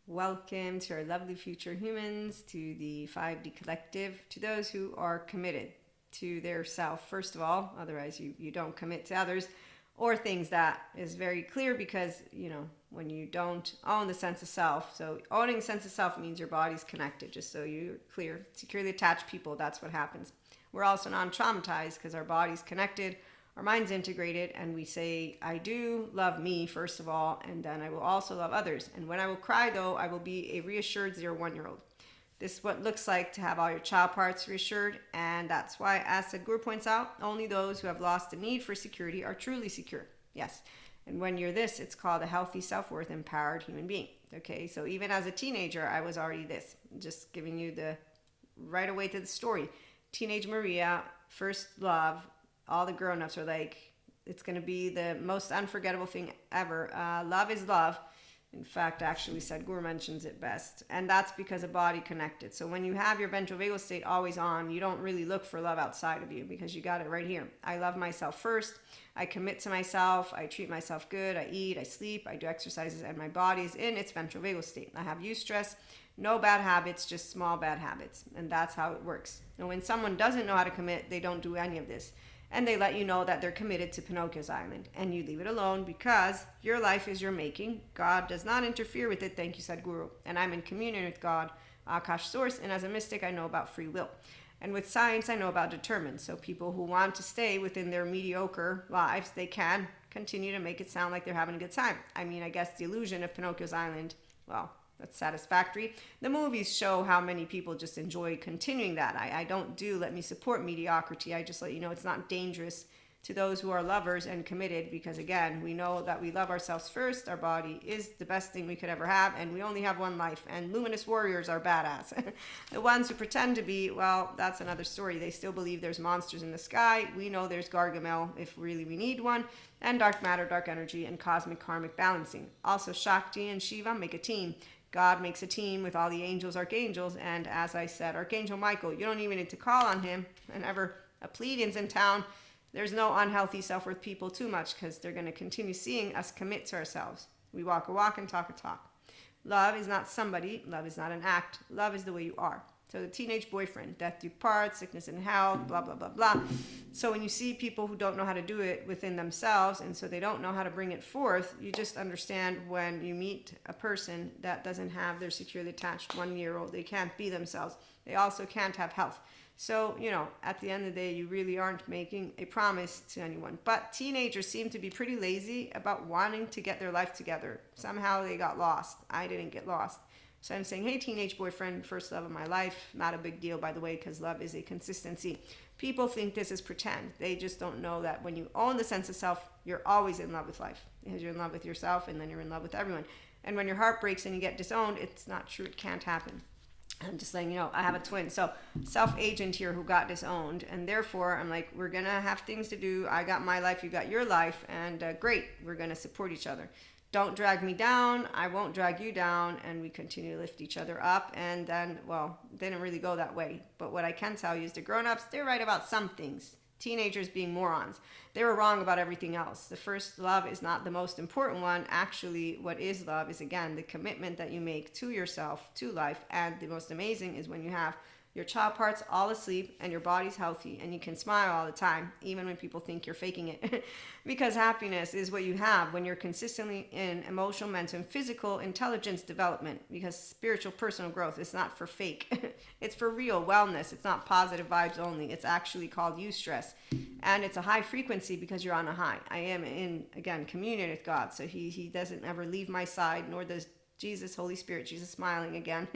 Welcome to our lovely future humans, to the 5D collective, to those who are committed to their self, first of all, otherwise you don't commit to others or things. That is very clear because, when you don't own the sense of self, so owning the sense of self means your body's connected, just so you're clear. Securely attached people, that's what happens. We're also non-traumatized because our body's connected, our mind's integrated, and we say, I do love me, first of all, and then I will also love others. And when I will cry, though, I will be a reassured 0-1-year-old. This is what it looks like to have all your child parts reassured, and that's why, as Sadhguru points out, only those who have lost the need for security are truly secure. Yes. And when you're this, it's called a healthy, self-worth, empowered human being. Okay, so even as a teenager, I was already this. Just giving you the right away to the story. Teenage Maria, first love, all the grown-ups are like, it's going to be the most unforgettable thing ever. Love is love. In fact, actually, Sadhguru mentions it best. And that's because of body connected. So when you have your ventral vagal state always on, you don't really look for love outside of you because you got it right here. I love myself first. I commit to myself. I treat myself good. I eat. I sleep. I do exercises. And my body's in its ventral vagal state. I have eustress. No bad habits, just small bad habits. And that's how it works. And when someone doesn't know how to commit, they don't do any of this. And they let you know that they're committed to Pinocchio's island. And you leave it alone because your life is your making. God does not interfere with it. Thank you, Sadhguru. And I'm in communion with God, Akash Source. And as a mystic, I know about free will. And with science, I know about determined. So people who want to stay within their mediocre lives, they can continue to make it sound like they're having a good time. I mean, I guess the illusion of Pinocchio's island, well, that's satisfactory. The movies show how many people just enjoy continuing that. I don't do let me support mediocrity. I just let you know it's not dangerous to those who are lovers and committed because, again, we know that we love ourselves first. Our body is the best thing we could ever have, and we only have one life. And luminous warriors are badass. The ones who pretend to be, well, that's another story. They still believe there's monsters in the sky. We know there's Gargamel if really we need one. And dark matter, dark energy, and cosmic karmic balancing. Also, Shakti and Shiva make a team. God makes a team with all the angels, archangels, and as I said, Archangel Michael, you don't even need to call on him. Whenever a Pleiadian's in town, there's no unhealthy self-worth people too much because they're going to continue seeing us commit to ourselves. We walk a walk and talk a talk. Love is not somebody. Love is not an act. Love is the way you are. So the teenage boyfriend, death do part, sickness and health, blah, blah, blah, blah. So when you see people who don't know how to do it within themselves, and so they don't know how to bring it forth, you just understand when you meet a person that doesn't have their securely attached 1-year-old, they can't be themselves. They also can't have health. So, at the end of the day, you really aren't making a promise to anyone. But teenagers seem to be pretty lazy about wanting to get their life together. Somehow they got lost. I didn't get lost. So I'm saying, hey, teenage boyfriend, first love of my life. Not a big deal, by the way, because love is a consistency. People think this is pretend. They just don't know that when you own the sense of self, you're always in love with life. Because you're in love with yourself, and then you're in love with everyone. And when your heart breaks and you get disowned, it's not true. It can't happen. I'm just letting you know, I have a twin. So self-agent here who got disowned. And therefore, I'm like, we're going to have things to do. I got my life, you got your life. And great, we're going to support each other. Don't drag me down, I won't drag you down, and we continue to lift each other up. And then, well, it didn't really go that way. But what I can tell you is the grown-ups, they're right about some things. Teenagers being morons. They were wrong about everything else. The first love is not the most important one. Actually, what is love is, again, the commitment that you make to yourself, to life. And the most amazing is when you have your child parts all asleep and your body's healthy and you can smile all the time, even when people think you're faking it. Because happiness is what you have when you're consistently in emotional, mental, and physical intelligence development. Because spiritual personal growth is not for fake. It's for real wellness. It's not positive vibes only. It's actually called eustress. And it's a high frequency because you're on a high. I am in, again, communion with God. So he doesn't ever leave my side, nor does Jesus, Holy Spirit, Jesus smiling again.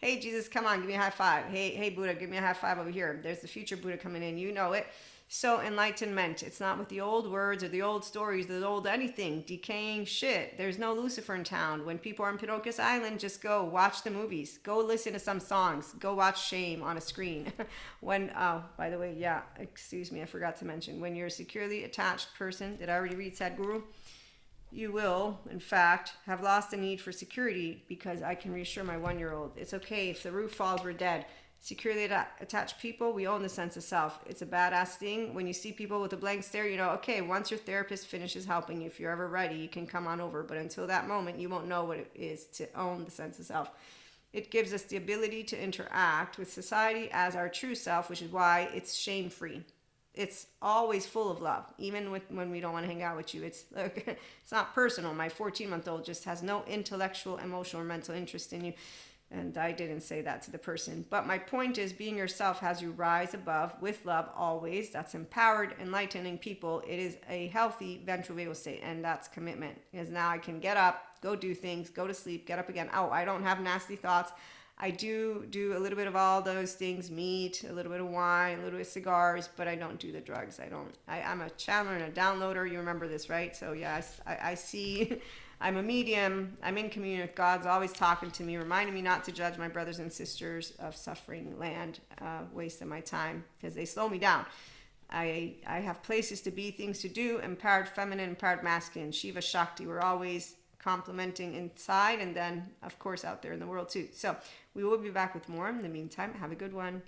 Hey, Jesus, come on, give me a high five. Hey, Buddha, give me a high five over here. There's the future Buddha coming in. You know it. So enlightenment, it's not with the old words or the old stories, the old anything, decaying shit. There's no Lucifer in town. When people are on Pinocchio's Island, just go watch the movies. Go listen to some songs. Go watch Shame on a screen. By the way, yeah, excuse me, I forgot to mention. When you're a securely attached person, did I already read Sadhguru? You will, in fact, have lost the need for security because I can reassure my 1-year-old. It's okay if the roof falls, we're dead. Securely attached people, we own the sense of self. It's a badass thing. When you see people with a blank stare, you know, okay, once your therapist finishes helping you, if you're ever ready, you can come on over. But until that moment, you won't know what it is to own the sense of self. It gives us the ability to interact with society as our true self, which is why it's shame-free. It's always full of love, even when we don't want to hang out with you. It's it's not personal. My 14-month-old just has no intellectual, emotional, or mental interest in you. And I didn't say that to the person. But my point is, being yourself has you rise above with love always. That's empowered, enlightening people. It is a healthy ventral vagal state, and that's commitment. Because now I can get up, go do things, go to sleep, get up again. Oh, I don't have nasty thoughts. I do a little bit of all those things, meat, a little bit of wine, a little bit of cigars, but I don't do the drugs. I'm a channeler and a downloader. You remember this, right? So yes, I see... I'm a medium. I'm in communion with God's always talking to me, reminding me not to judge my brothers and sisters of suffering land, wasting my time, because they slow me down. I have places to be, things to do, empowered feminine, empowered masculine, Shiva, Shakti. We're always complementing inside and then, of course, out there in the world too. So we will be back with more. In the meantime, have a good one.